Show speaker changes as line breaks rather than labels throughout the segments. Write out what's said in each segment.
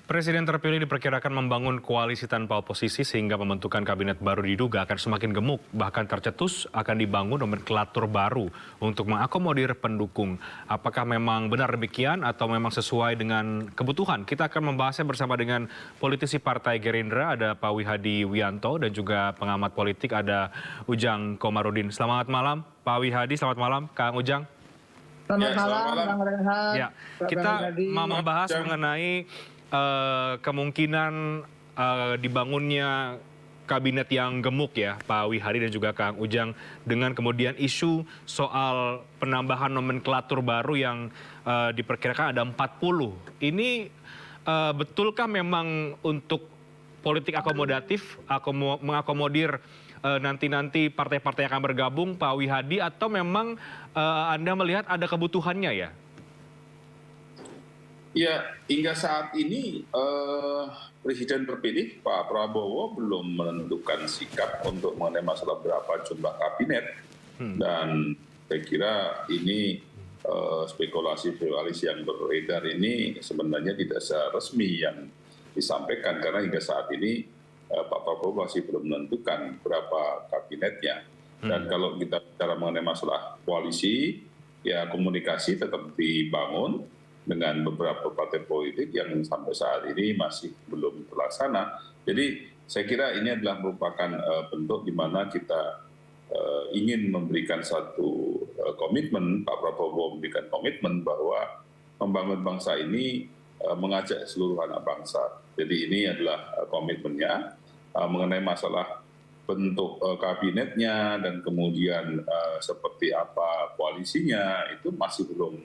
Presiden terpilih diperkirakan membangun koalisi tanpa oposisi sehingga pembentukan kabinet baru diduga akan semakin gemuk. Bahkan tercetus akan dibangun nomenklatur baru untuk mengakomodir pendukung. Apakah memang benar demikian atau memang sesuai dengan kebutuhan? Kita akan membahasnya bersama dengan politisi Partai Gerindra, ada Pak Wihadi Wianto, dan juga pengamat politik ada Ujang Komarudin. Selamat malam Pak Wihadi, selamat malam Kang Ujang.
Selamat
Ya, selamat
malam,
malam.
Bang Renhat.
Ya,
Pak
kita
Wihadi.
mau membahas mengenai kemungkinan dibangunnya kabinet yang gemuk ya, Pak Wihadi dan juga Kang Ujang, dengan kemudian isu soal penambahan nomenklatur baru yang diperkirakan ada 40. Ini betulkah memang untuk politik akomodatif, mengakomodir nanti-nanti partai-partai yang akan bergabung, Pak Wihadi, atau memang Anda melihat ada kebutuhannya ya?
Ya, hingga saat ini Presiden terpilih Pak Prabowo belum menentukan sikap untuk mengenai masalah berapa jumlah kabinet. Dan saya kira ini spekulasi-spekulasi yang beredar ini sebenarnya tidak resmi yang disampaikan, karena hingga saat ini Pak Prabowo masih belum menentukan berapa kabinetnya. Dan kalau kita bicara mengenai masalah koalisi, ya komunikasi tetap dibangun dengan beberapa partai politik yang sampai saat ini masih belum terlaksana. Jadi saya kira ini adalah merupakan bentuk di mana kita ingin memberikan satu komitmen, Pak Prabowo memberikan komitmen bahwa membangun bangsa ini mengajak seluruh anak bangsa. Jadi ini adalah komitmennya mengenai masalah bentuk kabinetnya dan kemudian seperti apa koalisinya itu masih belum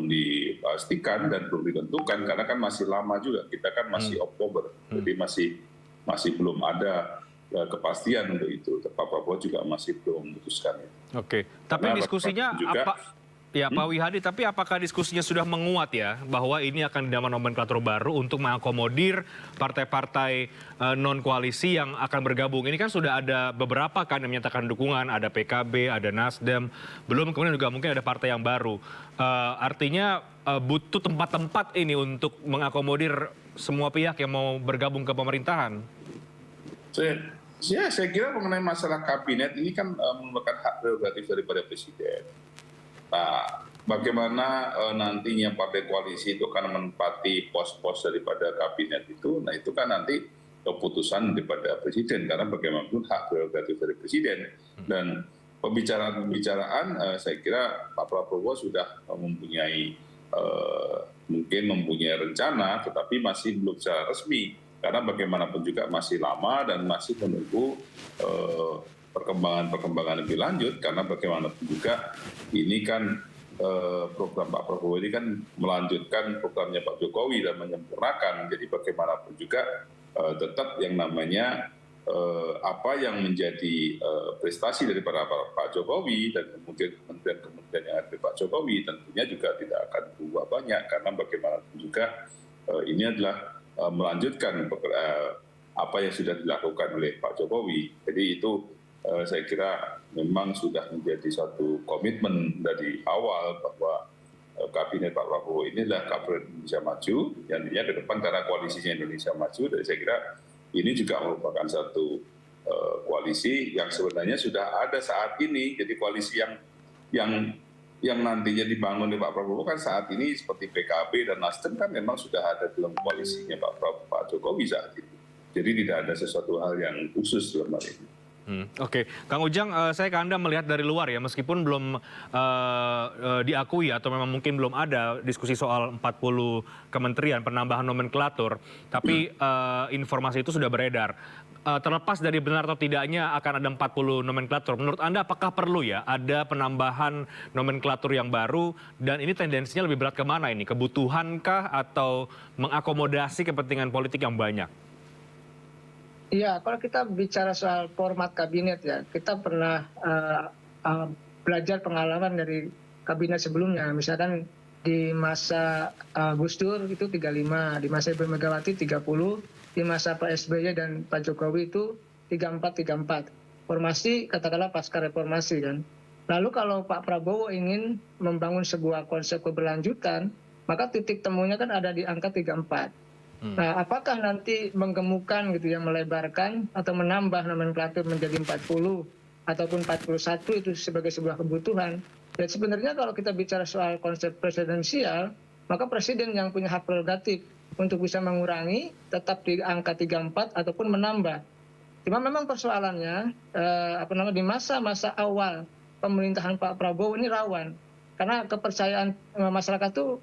dipastikan dan belum ditentukan, karena kan masih lama juga, kita kan masih Oktober, jadi masih belum ada kepastian untuk itu. Pak Prabowo juga masih belum memutuskan.
Oke, tapi
Karena
diskusinya
juga,
apa? Ya, Pak Wihadi, tapi apakah diskusinya sudah menguat ya bahwa ini akan dinamakan nomenklatur baru untuk mengakomodir partai-partai non-koalisi yang akan bergabung? Ini kan sudah ada beberapa kan yang menyatakan dukungan, ada PKB, ada Nasdem, belum kemudian juga mungkin ada partai yang baru. Artinya butuh tempat-tempat ini untuk mengakomodir semua pihak yang mau bergabung ke pemerintahan.
saya kira mengenai masalah kabinet ini kan merupakan hak prerogatif daripada Presiden. Nah, bagaimana nantinya partai koalisi itu akan menempati pos-pos daripada kabinet itu, nah itu kan nanti keputusan daripada Presiden, karena bagaimanapun hak prerogatif dari Presiden. Dan pembicaraan saya kira Pak Prabowo sudah mempunyai mungkin mempunyai rencana, tetapi masih belum secara resmi, karena bagaimanapun juga masih lama dan masih menunggu perkembangan lebih lanjut, karena bagaimanapun juga ini kan program Pak Prabowo ini kan melanjutkan programnya Pak Jokowi dan menyempurnakan. Jadi bagaimanapun juga tetap yang namanya apa yang menjadi prestasi daripada Pak Jokowi dan kemudian kementerian yang ada di Pak Jokowi tentunya juga tidak akan berubah banyak, karena bagaimanapun juga ini adalah melanjutkan apa yang sudah dilakukan oleh Pak Jokowi. Jadi itu saya kira memang sudah menjadi satu komitmen dari awal bahwa kabinet Pak Prabowo ini adalah kabinet Indonesia Maju, yang dia ke depan karena koalisinya Indonesia Maju. Dan saya kira ini juga merupakan satu koalisi yang sebenarnya sudah ada saat ini. Jadi koalisi yang nantinya dibangun oleh Pak Prabowo kan saat ini seperti PKB dan Nasdem kan memang sudah ada dalam koalisinya Pak Jokowi saat ini. Jadi tidak ada sesuatu hal yang khusus dalam hal ini.
Oke, Kang Ujang, saya ke Anda melihat dari luar ya, meskipun belum diakui atau memang mungkin belum ada diskusi soal 40 kementerian, penambahan nomenklatur, tapi informasi itu sudah beredar. Terlepas dari benar atau tidaknya akan ada 40 nomenklatur, menurut Anda apakah perlu ya ada penambahan nomenklatur yang baru, dan ini tendensinya lebih berat kemana ini? Kebutuhankah atau mengakomodasi kepentingan politik yang banyak?
Iya, kalau kita bicara soal format kabinet ya, kita pernah belajar pengalaman dari kabinet sebelumnya. Misalkan di masa Gus Dur itu 35, di masa Ibu Megawati 30, di masa Pak SBY dan Pak Jokowi itu 34. Formasi katakanlah pasca reformasi kan. Lalu kalau Pak Prabowo ingin membangun sebuah konsep keberlanjutan, maka titik temunya kan ada di angka 34. Nah, apakah nanti menggemukan gitu ya, melebarkan atau menambah nomenklatur menjadi 40 ataupun 41 itu sebagai sebuah kebutuhan. Dan sebenarnya kalau kita bicara soal konsep presidensial, maka presiden yang punya hak prerogatif untuk bisa mengurangi tetap di angka 34 ataupun menambah. Cuma memang persoalannya di masa-masa awal pemerintahan Pak Prabowo ini rawan karena kepercayaan masyarakat itu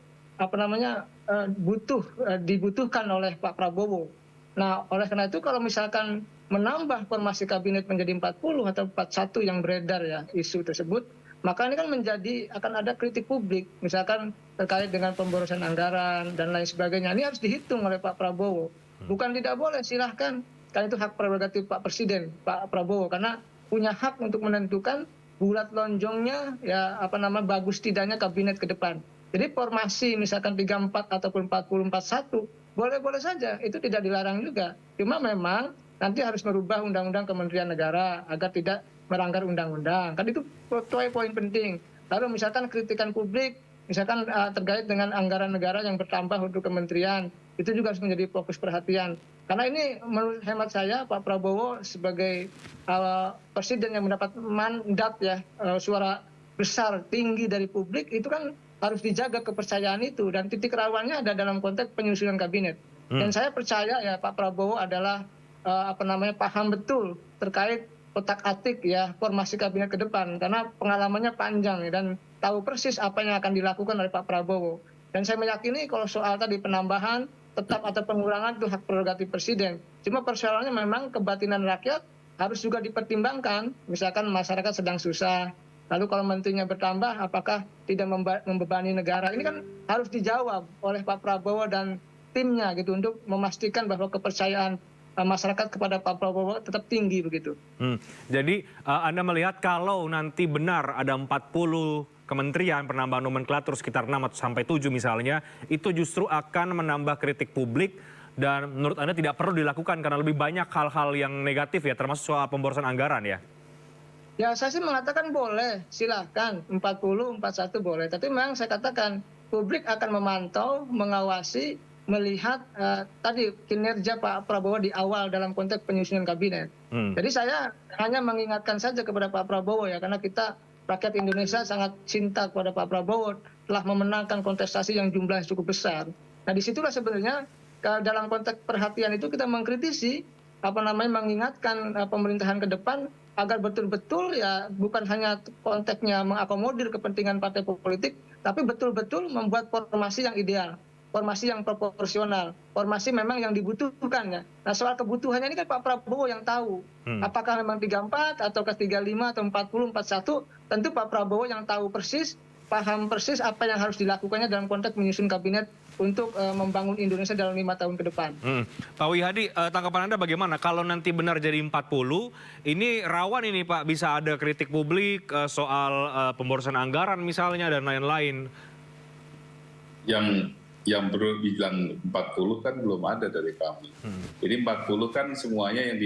dibutuhkan oleh Pak Prabowo. Nah, oleh karena itu kalau misalkan menambah formasi kabinet menjadi 40 atau 41 yang beredar ya isu tersebut, maka ini kan akan ada kritik publik, misalkan terkait dengan pemborosan anggaran dan lain sebagainya. Ini harus dihitung oleh Pak Prabowo. Bukan tidak boleh, silahkan. Karena itu hak prerogatif Pak Presiden, Pak Prabowo, karena punya hak untuk menentukan bulat lonjongnya bagus tidaknya kabinet ke depan. Jadi formasi misalkan 34 ataupun 40-41 boleh-boleh saja, itu tidak dilarang juga. Cuma memang nanti harus merubah undang-undang Kementerian Negara agar tidak melanggar undang-undang. Kan itu poin penting. Lalu misalkan kritikan publik, misalkan terkait dengan anggaran negara yang bertambah untuk kementerian, itu juga harus menjadi fokus perhatian. Karena ini menurut hemat saya, Pak Prabowo sebagai presiden yang mendapat mandat ya, suara besar tinggi dari publik, itu kan harus dijaga kepercayaan itu, dan titik rawannya ada dalam konteks penyusunan kabinet. Dan saya percaya ya Pak Prabowo adalah paham betul terkait otak-atik ya formasi kabinet ke depan, karena pengalamannya panjang ya, dan tahu persis apa yang akan dilakukan oleh Pak Prabowo. Dan saya meyakini kalau soal tadi penambahan tetap atau pengurangan itu hak prerogatif presiden. Cuma persoalannya memang kebatinan rakyat harus juga dipertimbangkan. Misalkan masyarakat sedang susah, lalu kalau menterinya bertambah, apakah tidak membebani negara? Ini kan harus dijawab oleh Pak Prabowo dan timnya gitu untuk memastikan bahwa kepercayaan masyarakat kepada Pak Prabowo tetap tinggi begitu.
Jadi Anda melihat kalau nanti benar ada 40 kementerian, penambahan nomenklatur sekitar 6 sampai 7 misalnya, itu justru akan menambah kritik publik dan menurut Anda tidak perlu dilakukan karena lebih banyak hal-hal yang negatif ya, termasuk soal pemborosan anggaran ya?
Ya, saya sih mengatakan boleh, silahkan 40, 41 boleh. Tapi memang saya katakan publik akan memantau, mengawasi, melihat tadi kinerja Pak Prabowo di awal dalam konteks penyusunan kabinet. Jadi saya hanya mengingatkan saja kepada Pak Prabowo ya, karena kita rakyat Indonesia sangat cinta kepada Pak Prabowo, telah memenangkan kontestasi yang jumlahnya cukup besar. Nah, disitulah sebenarnya dalam konteks perhatian itu kita mengkritisi, mengingatkan pemerintahan ke depan agar betul-betul ya bukan hanya konteksnya mengakomodir kepentingan partai politik, tapi betul-betul membuat formasi yang ideal, formasi yang proporsional, formasi memang yang dibutuhkan ya. Nah, soal kebutuhannya ini kan Pak Prabowo yang tahu. Apakah memang 34 atau ke 35 atau 40, 41, tentu Pak Prabowo yang tahu persis, paham persis apa yang harus dilakukannya dalam konteks menyusun kabinet untuk membangun Indonesia dalam 5 tahun ke depan.
Pak Wihadi, tanggapan Anda bagaimana? Kalau nanti benar jadi 40, ini rawan ini Pak, bisa ada kritik publik soal pemborosan anggaran misalnya dan lain-lain.
Yang baru bilang 40 kan belum ada dari kami. Jadi 40 kan semuanya yang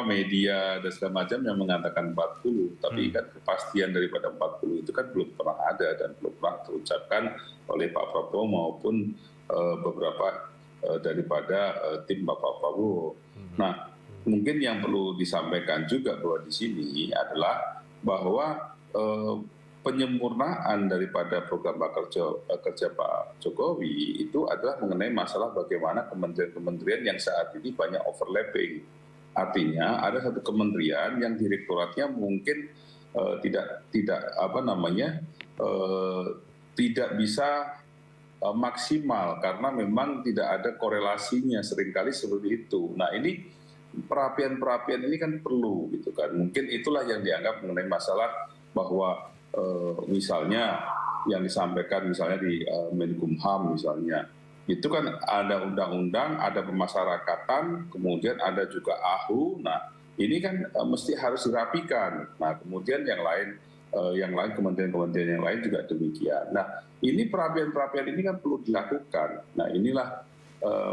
media dan segala macam yang mengatakan 40, tapi kan kepastian daripada 40 itu kan belum pernah ada dan belum pernah terucapkan oleh Pak Prabowo maupun beberapa daripada tim Bapak Prabowo. Nah, mungkin yang perlu disampaikan juga bahwa di sini adalah bahwa penyempurnaan daripada program kerja Pak Jokowi itu adalah mengenai masalah bagaimana kementerian-kementerian yang saat ini banyak overlapping. Artinya ada satu kementerian yang direktoratnya mungkin tidak bisa maksimal karena memang tidak ada korelasinya, seringkali seperti itu. Nah, ini perapian-perapian ini kan perlu gitu kan. Mungkin itulah yang dianggap mengenai masalah bahwa misalnya yang disampaikan misalnya di Menkumham misalnya, itu kan ada undang-undang, ada pemasarakatan, kemudian ada juga AHU. Nah, ini kan mesti harus dirapikan. Nah, kemudian yang lain kementerian-kementerian yang lain juga demikian. Nah, ini perapian-perapian ini kan perlu dilakukan. Nah, inilah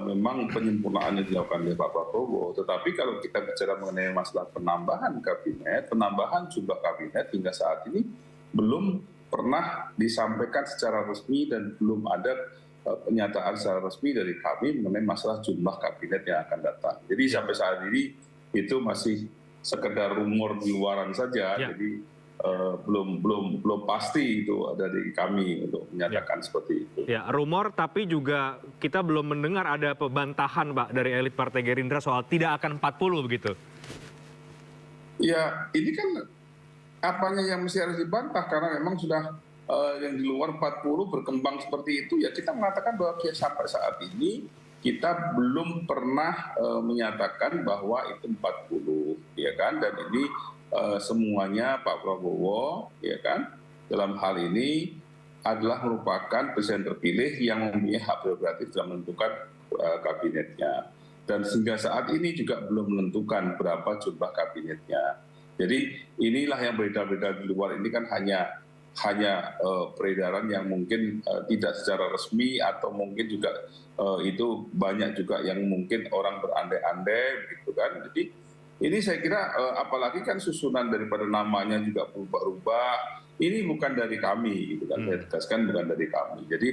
memang penyempurnaan yang dilakukan oleh Pak Prabowo. Tetapi kalau kita bicara mengenai masalah penambahan kabinet, penambahan jumlah kabinet hingga saat ini belum pernah disampaikan secara resmi dan belum ada pernyataan secara resmi dari kami mengenai masalah jumlah kabinet yang akan datang. Jadi sampai saat ini itu masih sekedar rumor di luaran saja.
Ya.
Jadi belum pasti itu dari kami untuk menyatakan seperti itu.
Ya, rumor, tapi juga kita belum mendengar ada pembantahan, Pak, dari elit Partai Gerindra soal tidak akan 40 begitu.
Ya, ini kan apanya yang mesti harus dibantah karena memang sudah yang di luar 40 berkembang seperti itu, ya kita mengatakan bahwa sampai saat ini kita belum pernah menyatakan bahwa itu 40, ya kan? Dan ini semuanya Pak Prabowo, ya kan, dalam hal ini adalah merupakan presiden terpilih yang mempunyai hak prerogatif dalam menentukan kabinetnya. Dan sehingga saat ini juga belum menentukan berapa jumlah kabinetnya. Jadi inilah yang beredar-beredar di luar ini kan hanya peredaran yang mungkin tidak secara resmi atau mungkin juga itu banyak juga yang mungkin orang berandai-andai gitu kan. Jadi ini saya kira apalagi kan susunan daripada namanya juga berubah-ubah. Ini bukan dari kami, gitu kan. Saya tegaskan bukan dari kami. Jadi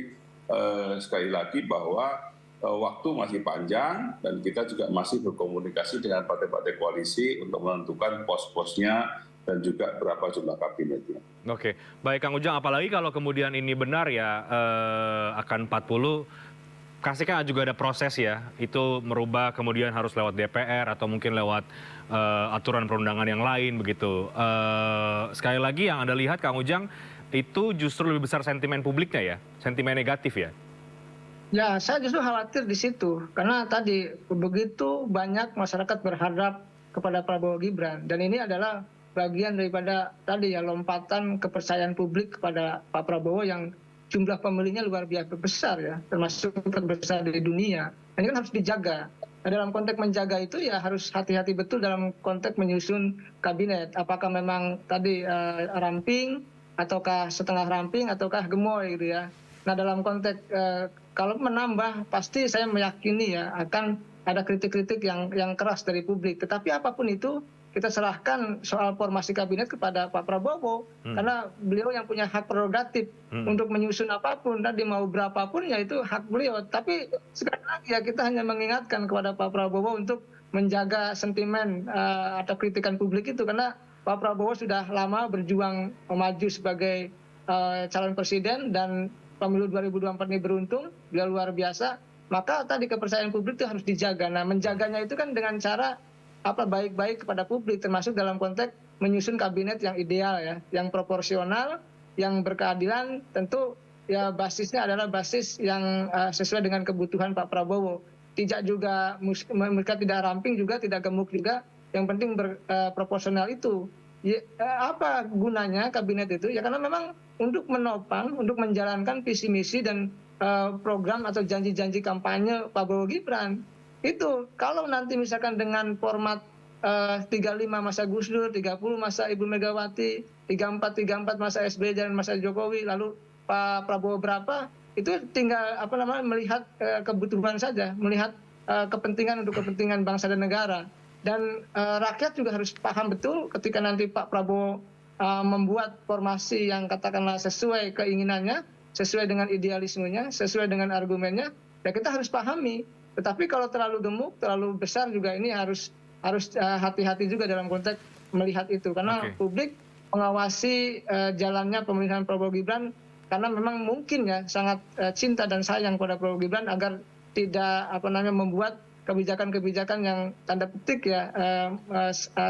sekali lagi bahwa waktu masih panjang dan kita juga masih berkomunikasi dengan partai-partai koalisi untuk menentukan pos-posnya dan juga berapa jumlah kabinetnya.
Oke, baik Kang Ujang, apalagi kalau kemudian ini benar ya akan 40, pastikan juga ada proses ya, itu merubah kemudian harus lewat DPR atau mungkin lewat aturan perundangan yang lain begitu. Sekali lagi yang Anda lihat Kang Ujang, itu justru lebih besar sentimen publiknya ya, sentimen negatif ya?
Ya, saya justru khawatir di situ. Karena tadi begitu banyak masyarakat berharap kepada Prabowo Gibran. Dan ini adalah bagian daripada tadi ya lompatan kepercayaan publik kepada Pak Prabowo yang jumlah pemilihnya luar biasa besar ya, termasuk terbesar di dunia. Ini kan harus dijaga. Nah, dalam konteks menjaga itu ya harus hati-hati betul dalam konteks menyusun kabinet. Apakah memang tadi ramping, ataukah setengah ramping, ataukah gemoy gitu ya. Nah dalam konteks kalau menambah pasti saya meyakini ya akan ada kritik-kritik yang keras dari publik. Tetapi apapun itu kita serahkan soal formasi kabinet kepada Pak Prabowo karena beliau yang punya hak prerogatif untuk menyusun apapun, tadi mau berapapun ya itu hak beliau. Tapi sekali lagi ya kita hanya mengingatkan kepada Pak Prabowo untuk menjaga sentimen atau kritikan publik itu karena Pak Prabowo sudah lama berjuang maju sebagai calon presiden dan pemilu 2024 ini beruntung, beliau luar biasa. Maka tadi kepercayaan publik itu harus dijaga. Nah menjaganya itu kan dengan cara baik-baik kepada publik, termasuk dalam konteks menyusun kabinet yang ideal ya, yang proporsional, yang berkeadilan. Tentu ya basisnya adalah basis yang sesuai dengan kebutuhan Pak Prabowo. Tidak juga mereka tidak ramping juga, tidak gemuk juga. Yang penting proporsional itu. Ya, apa gunanya kabinet itu? Ya karena memang untuk menopang, untuk menjalankan visi misi dan program atau janji-janji kampanye Pak Prabowo Gibran. Itu kalau nanti misalkan dengan format 35 masa Gus Dur, 30 masa Ibu Megawati, 34 masa SBY dan masa Jokowi, lalu Pak Prabowo berapa, itu tinggal melihat kebutuhan saja, melihat kepentingan untuk kepentingan bangsa dan negara. Dan rakyat juga harus paham betul ketika nanti Pak Prabowo membuat formasi yang katakanlah sesuai keinginannya, sesuai dengan idealismenya, sesuai dengan argumennya, ya kita harus pahami. Tetapi kalau terlalu gemuk, terlalu besar juga ini harus hati-hati juga dalam konteks melihat itu. Karena publik mengawasi jalannya pemilihan Prabowo Gibran karena memang mungkin ya sangat cinta dan sayang pada Prabowo Gibran agar tidak membuat kebijakan-kebijakan yang tanda petik ya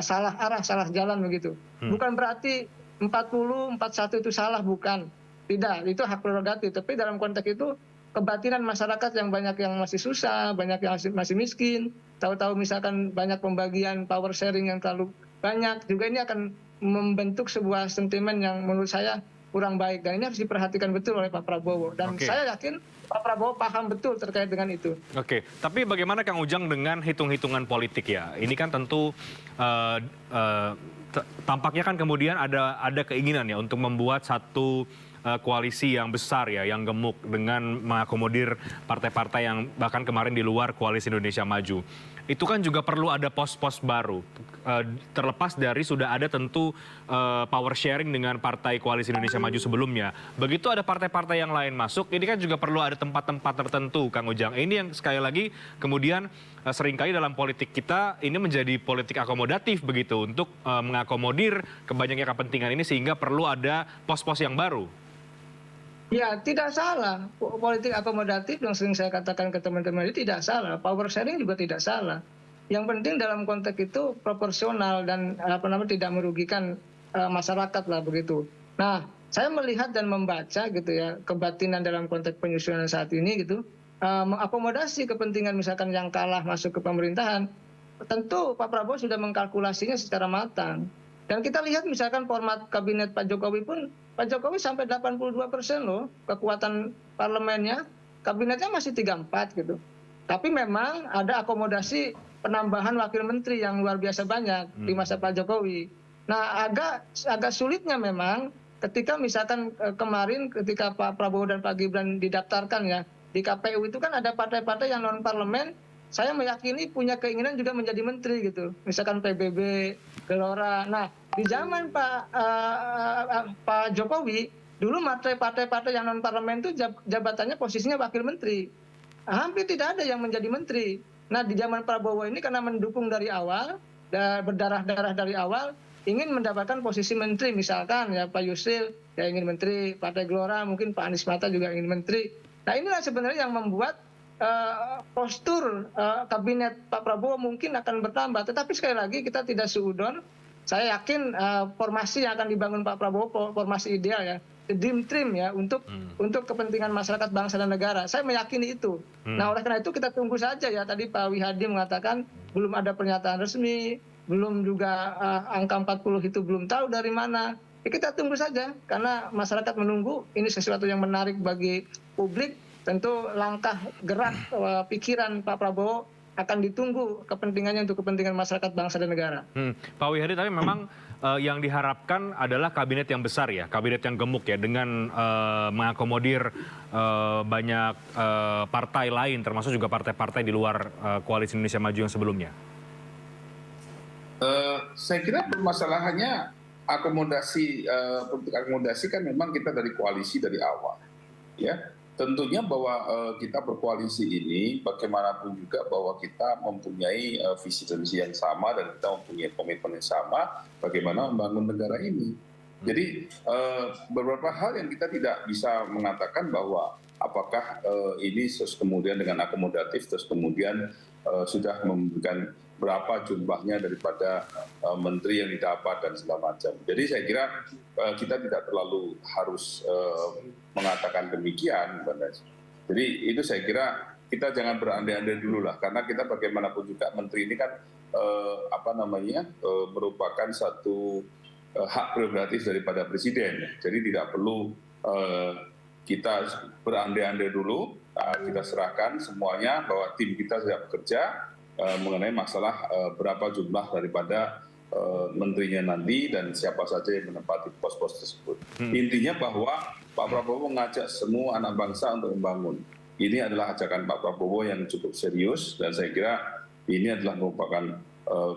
salah arah, salah jalan begitu. Bukan berarti 41 itu salah, bukan. Tidak, itu hak prerogatif. Tapi dalam konteks itu kebatinan masyarakat yang banyak yang masih susah, banyak yang masih miskin, tahu-tahu misalkan banyak pembagian power sharing yang terlalu banyak, juga ini akan membentuk sebuah sentimen yang menurut saya kurang baik. Dan ini harus diperhatikan betul oleh Pak Prabowo. Dan saya yakin Pak Prabowo paham betul terkait dengan itu.
Oke, tapi bagaimana Kang Ujang dengan hitung-hitungan politik ya? Ini kan tentu tampaknya kan kemudian ada keinginan ya untuk membuat satu koalisi yang besar ya, yang gemuk dengan mengakomodir partai-partai yang bahkan kemarin di luar koalisi Indonesia Maju. Itu kan juga perlu ada pos-pos baru. Terlepas dari sudah ada tentu power sharing dengan partai koalisi Indonesia Maju sebelumnya. Begitu ada partai-partai yang lain masuk, ini kan juga perlu ada tempat-tempat tertentu, Kang Ujang. Ini yang sekali lagi kemudian seringkali dalam politik kita ini menjadi politik akomodatif begitu untuk mengakomodir kebanyakan kepentingan ini sehingga perlu ada pos-pos yang baru.
Ya, tidak salah. Politik akomodatif yang sering saya katakan ke teman-teman itu tidak salah. Power sharing juga tidak salah. Yang penting dalam konteks itu proporsional dan tidak merugikan masyarakat lah begitu. Nah, saya melihat dan membaca gitu ya kebatinan dalam konteks penyusunan saat ini gitu, mengakomodasi kepentingan misalkan yang kalah masuk ke pemerintahan. Tentu Pak Prabowo sudah mengkalkulasinya secara matang. Dan kita lihat misalkan format kabinet Pak Jokowi pun, Pak Jokowi sampai 82% loh kekuatan parlemennya, kabinetnya masih 34 gitu. Tapi memang ada akomodasi penambahan wakil menteri yang luar biasa banyak di masa Pak Jokowi. Nah agak sulitnya memang ketika misalkan kemarin ketika Pak Prabowo dan Pak Gibran didaftarkan ya, di KPU itu kan ada partai-partai yang non parlemen, saya meyakini punya keinginan juga menjadi menteri gitu. Misalkan PBB, Gelora. Nah, di zaman Pak Jokowi, dulu partai-partai yang non parlemen itu jabatannya posisinya wakil menteri. Hampir tidak ada yang menjadi menteri. Nah, di zaman Prabowo ini karena mendukung dari awal, berdarah-darah dari awal, ingin mendapatkan posisi menteri. Misalkan ya Pak Yusril ya ingin menteri, Partai Gelora mungkin Pak Anies Mata juga ingin menteri. Nah, inilah sebenarnya yang membuat postur kabinet Pak Prabowo mungkin akan bertambah. Tetapi sekali lagi kita tidak seudon. Saya yakin formasi yang akan dibangun Pak Prabowo formasi ideal ya, dream team ya untuk kepentingan masyarakat bangsa dan negara. Saya meyakini itu. Nah oleh karena itu kita tunggu saja ya. Tadi Pak Wihadi mengatakan belum ada pernyataan resmi, belum juga angka 40 itu belum tahu dari mana. Ya, kita tunggu saja karena masyarakat menunggu. Ini sesuatu yang menarik bagi publik. Tentu langkah gerak pikiran Pak Prabowo akan ditunggu kepentingannya untuk kepentingan masyarakat bangsa dan negara.
Pak Wihadi, tapi memang yang diharapkan adalah kabinet yang besar ya, kabinet yang gemuk ya, dengan mengakomodir banyak partai lain, termasuk juga partai-partai di luar koalisi Indonesia Maju yang sebelumnya.
Saya kira permasalahannya politik akomodasi kan memang kita dari koalisi dari awal, ya. Tentunya bahwa kita berkoalisi ini bagaimanapun juga bahwa kita mempunyai visi dan misi yang sama dan kita mempunyai komitmen yang sama bagaimana membangun negara ini. Jadi beberapa hal yang kita tidak bisa mengatakan bahwa apakah ini terus kemudian dengan akomodatif terus kemudian sudah memberikan berapa jumlahnya daripada menteri yang didapat dan segala macam. Jadi saya kira kita tidak terlalu harus mengatakan demikian. Jadi itu saya kira kita jangan berandai-andai dulu lah, karena kita bagaimanapun juga menteri ini kan merupakan satu hak prerogatif daripada presiden. Jadi tidak perlu kita berandai-andai dulu, kita serahkan semuanya bahwa tim kita sudah bekerja mengenai masalah berapa jumlah daripada menterinya nanti dan siapa saja yang menempati pos-pos tersebut. Intinya bahwa Pak Prabowo mengajak semua anak bangsa untuk membangun. Ini adalah ajakan Pak Prabowo yang cukup serius dan saya kira ini adalah merupakan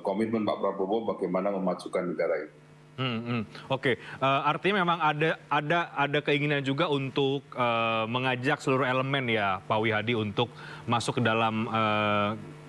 komitmen Pak Prabowo bagaimana memajukan negara ini.
Oke, artinya memang ada keinginan juga untuk mengajak seluruh elemen ya Pak Wihadi untuk masuk ke dalam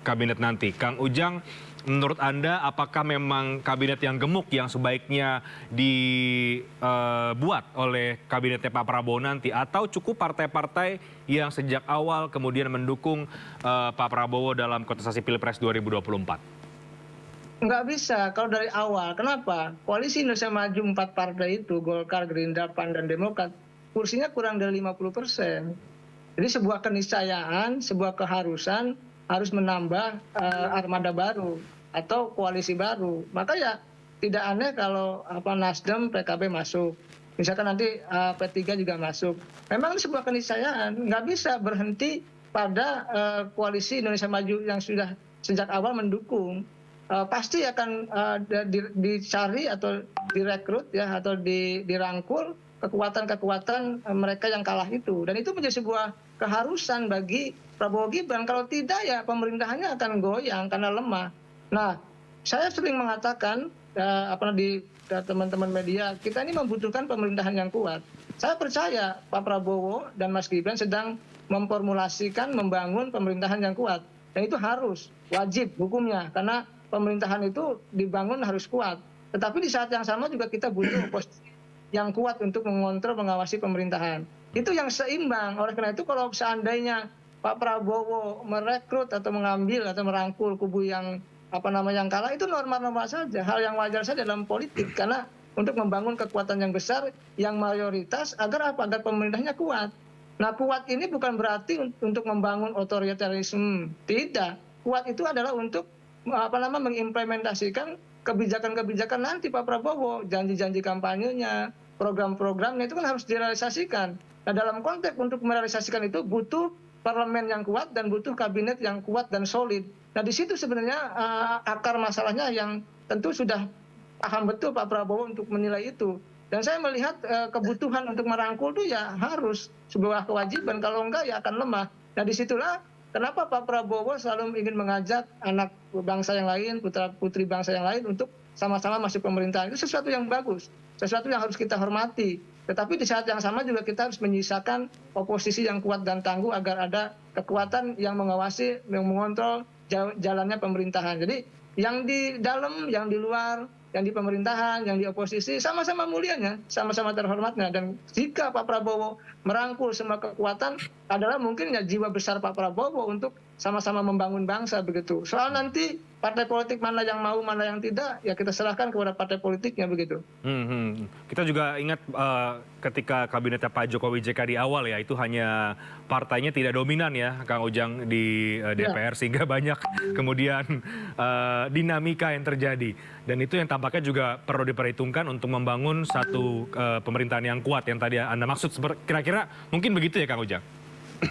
kabinet nanti. Kang Ujang, menurut Anda apakah memang kabinet yang gemuk yang sebaiknya dibuat oleh kabinetnya Pak Prabowo nanti, atau cukup partai-partai yang sejak awal kemudian mendukung Pak Prabowo dalam kontestasi Pilpres 2024?
Nggak bisa kalau dari awal. Kenapa? Koalisi Indonesia Maju 4 partai itu, Golkar, Gerindra, PAN, dan Demokrat, kursinya kurang dari 50%. Jadi sebuah keniscayaan, sebuah keharusan harus menambah armada baru atau koalisi baru. Maka ya tidak aneh kalau Nasdem, PKB masuk. Misalkan nanti P3 juga masuk. Memang ini sebuah keniscayaan. Nggak bisa berhenti pada koalisi Indonesia Maju yang sudah sejak awal mendukung. Pasti akan dicari atau direkrut ya atau dirangkul kekuatan-kekuatan mereka yang kalah itu. Dan itu menjadi sebuah keharusan bagi Prabowo Gibran. Kalau tidak ya pemerintahannya akan goyang karena lemah. Nah, saya sering mengatakan di teman-teman media, kita ini membutuhkan pemerintahan yang kuat. Saya percaya Pak Prabowo dan Mas Gibran sedang memformulasikan membangun pemerintahan yang kuat. Dan itu harus, wajib hukumnya. Karena pemerintahan itu dibangun harus kuat. Tetapi di saat yang sama juga kita butuh oposisi yang kuat untuk mengontrol, mengawasi pemerintahan. Itu yang seimbang. Oleh karena itu kalau seandainya Pak Prabowo merekrut atau mengambil atau merangkul kubu yang yang kalah, itu normal-normal saja, hal yang wajar saja dalam politik, karena untuk membangun kekuatan yang besar, yang mayoritas, agar pemerintahnya kuat. Nah, kuat ini bukan berarti untuk membangun otoritarisme, tidak. Kuat itu adalah untuk mengimplementasikan kebijakan-kebijakan nanti Pak Prabowo, janji-janji kampanyenya, program-programnya itu kan harus direalisasikan. Nah, dalam konteks untuk merealisasikan itu butuh parlemen yang kuat dan butuh kabinet yang kuat dan solid. Nah, di situ sebenarnya akar masalahnya yang tentu sudah paham betul Pak Prabowo untuk menilai itu. Dan saya melihat kebutuhan untuk merangkul itu ya harus sebuah kewajiban, kalau enggak ya akan lemah. Nah, disitulah kenapa Pak Prabowo selalu ingin mengajak anak bangsa yang lain, putra-putri bangsa yang lain untuk sama-sama masuk pemerintahan. Itu sesuatu yang bagus, sesuatu yang harus kita hormati. Tetapi di saat yang sama juga kita harus menyisakan oposisi yang kuat dan tangguh agar ada kekuatan yang mengawasi, yang mengontrol jalannya pemerintahan. Jadi yang di dalam, yang di luar, yang di pemerintahan, yang di oposisi, sama-sama mulianya, sama-sama terhormatnya. Dan jika Pak Prabowo merangkul semua kekuatan, adalah mungkin ya jiwa besar Pak Prabowo untuk sama-sama membangun bangsa begitu. Soal nanti partai politik mana yang mau, mana yang tidak, ya kita serahkan kepada partai politiknya begitu.
Kita juga ingat ketika kabinetnya Pak Jokowi JK di awal ya, itu hanya partainya tidak dominan ya, Kang Ujang di DPR, sehingga banyak kemudian dinamika yang terjadi. Dan itu yang tampaknya juga perlu diperhitungkan untuk membangun satu pemerintahan yang kuat yang tadi Anda maksud. Kira-kira mungkin begitu ya Kang Ujang?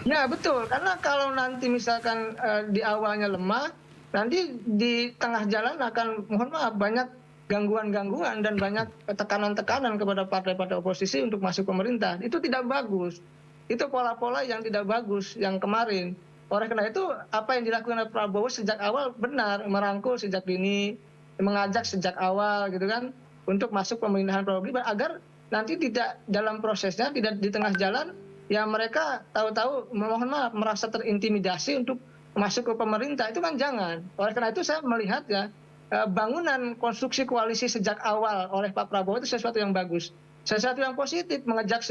Ya betul, karena kalau nanti misalkan di awalnya lemah, nanti di tengah jalan akan, mohon maaf, banyak gangguan-gangguan dan banyak tekanan-tekanan kepada partai-partai oposisi untuk masuk pemerintahan. Itu tidak bagus. Itu pola-pola yang tidak bagus yang kemarin. Oleh karena itu, apa yang dilakukan oleh Prabowo sejak awal benar, merangkul sejak dini, mengajak sejak awal gitu kan, untuk masuk pemerintahan Prabowo Gibran, agar nanti tidak dalam prosesnya, tidak di tengah jalan, ya mereka tahu-tahu, mohon maaf, merasa terintimidasi untuk masuk ke pemerintah. Itu kan jangan. Oleh karena itu saya melihat ya, bangunan konstruksi koalisi sejak awal oleh Pak Prabowo itu sesuatu yang bagus, sesuatu yang positif, mengajak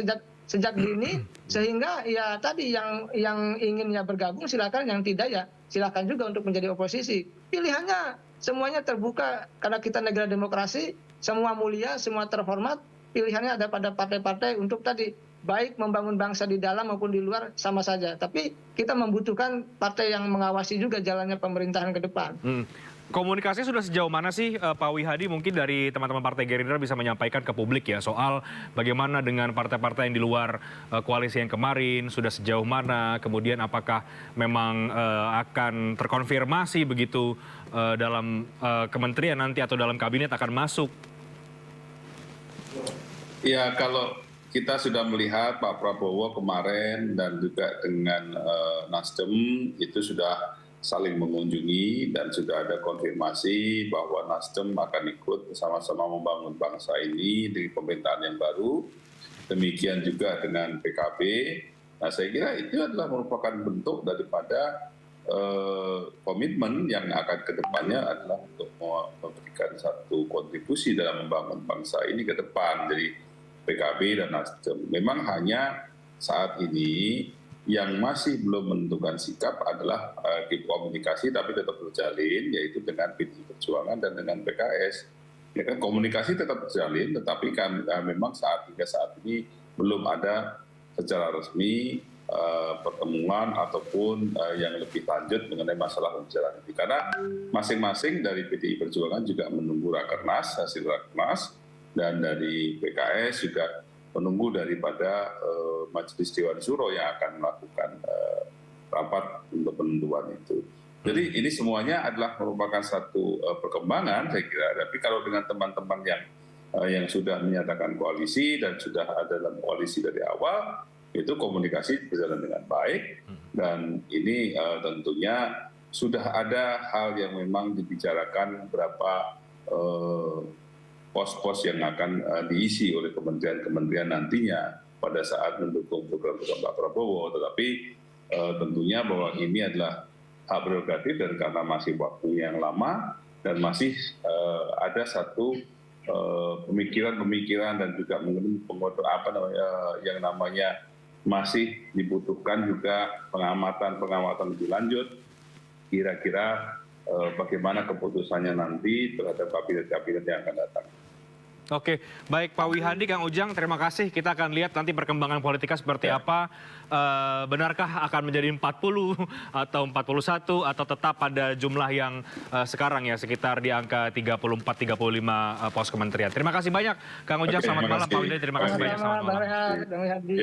sejak dini, sehingga ya tadi yang ingin ya bergabung silakan, yang tidak ya silakan juga untuk menjadi oposisi. Pilihannya semuanya terbuka, karena kita negara demokrasi, semua mulia, semua terhormat. Pilihannya ada pada partai-partai untuk tadi baik membangun bangsa di dalam maupun di luar, sama saja. Tapi kita membutuhkan partai yang mengawasi juga jalannya pemerintahan ke depan.
Komunikasi sudah sejauh mana sih Pak Wihadi, mungkin dari teman-teman Partai Gerindra bisa menyampaikan ke publik ya soal bagaimana dengan partai-partai yang di luar koalisi yang kemarin, sudah sejauh mana, kemudian apakah memang akan terkonfirmasi begitu dalam kementerian nanti atau dalam kabinet akan masuk?
Ya, kalau kita sudah melihat Pak Prabowo kemarin dan juga dengan Nasdem itu sudah saling mengunjungi dan sudah ada konfirmasi bahwa Nasdem akan ikut bersama-sama membangun bangsa ini di pemerintahan yang baru. Demikian juga dengan PKB. Nah, saya kira itu adalah merupakan bentuk daripada komitmen yang akan kedepannya adalah untuk memberikan satu kontribusi dalam membangun bangsa ini ke depan. Jadi PKB dan Nasdem. Memang hanya saat ini yang masih belum menentukan sikap adalah komunikasi, tapi tetap terjalin, yaitu dengan PDI Perjuangan dan dengan PKS. Ya kan, komunikasi tetap terjalin, tetapi kan memang hingga saat ini belum ada secara resmi pertemuan ataupun yang lebih lanjut mengenai masalah pembicaraan ini. Karena masing-masing dari PDI Perjuangan juga menunggu rakernas, hasil rakernas, dan dari PKS juga menunggu daripada Majelis Dewan Syuro yang akan melakukan rapat untuk penentuan itu. Jadi ini semuanya adalah merupakan satu perkembangan saya kira. Tapi kalau dengan teman-teman yang yang sudah menyatakan koalisi dan sudah ada dalam koalisi dari awal, itu komunikasi berjalan dengan baik, dan ini tentunya sudah ada hal yang memang dibicarakan berapa pos-pos yang akan diisi oleh kementerian-kementerian nantinya pada saat mendukung program-program Pak Prabowo. Tetapi tentunya bahwa ini adalah hak prerogatif, dan karena masih waktu yang lama dan masih ada satu pemikiran-pemikiran dan juga mungkin yang namanya masih dibutuhkan juga pengamatan lebih lanjut, kira-kira bagaimana keputusannya nanti terhadap kabinet-kabinet yang akan datang.
Oke, baik Pak Wihadi, Kang Ujang, terima kasih. Kita akan lihat nanti perkembangan politiknya seperti apa. Benarkah akan menjadi 40 atau 41 atau tetap pada jumlah yang sekarang ya, sekitar di angka 34-35 pos kementerian. Terima kasih banyak Kang Ujang, selamat malam. Pak Wihadi, terima kasih banyak, selamat malam.
Bang Rehat, Bang Wihadi.